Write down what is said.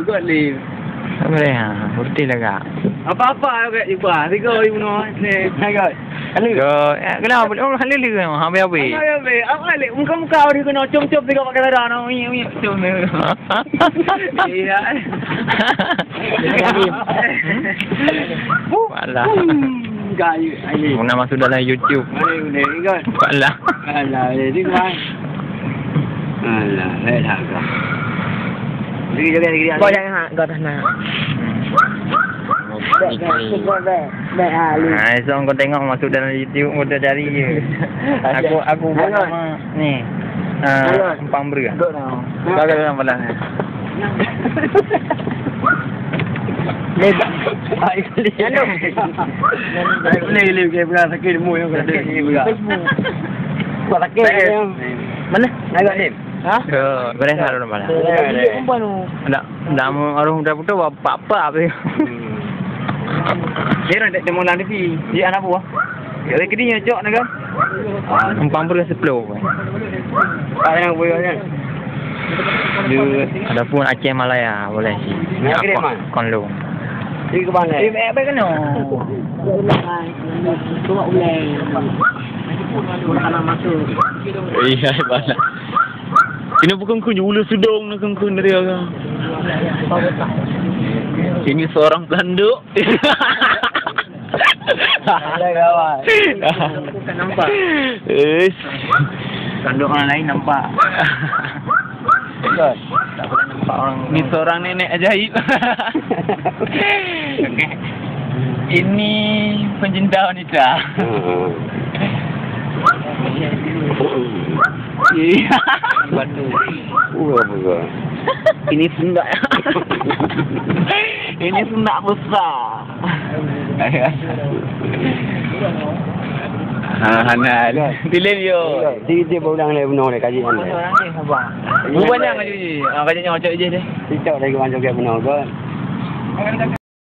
Bukan live. Tak boleh ha. Putih lah kak. Apa-apa kat jumpa. 3,000 ni. Hai. Kenapa? Oh, halil ke? Habis-habis. Apa lek muka-muka dia kena com-com dekat pakai darah no. Com. Iya. Walah. Gayu. Nak masuk dalam YouTube. Ni kan. Walah. Alah, jadi kan. Alah, dah kau. Kau jangan kau tak nak. Esok kau tengok masuk dalam YouTube, kau dah cari je. Aku buat nama ni. Empang beri. Bagai dalam belah ni. Boleh ke belah sakit mu yang ada ni belah. Kau sakit mana? Agak ni. Ha? Beres harum malah. Dah mau orang dah putus apa tu. Dia nak demo lang TV. Dia anak buah. Dia kedinya jok nak kan. Empang ber 10. Tak yang boleh kan. Ada pun Aceh Malaya boleh sih. Ni apa? Konlo. Di ke mana? Di baik kena. Tengok ulai. Nak masuk. Iya, banyak. Ini bukan kunci ulu sudong nak kun dari orang. Ini seorang pelanduk. Ada kawan. Bukan nampak. Pelanduk orang lain nampak. Tak boleh nampak orang. Ini seorang nenek ajaib. Okay. Ini pencinta wanita. Iya. Batu. Apa? Ini sundak. Ini sundak besar. Hanan. Dilem yo. Dia orang lain benar kaji anda. Orang ni sabar. Banyak kaji. Kajinya macam je deh. Tidak lagi macam kayak benar kan.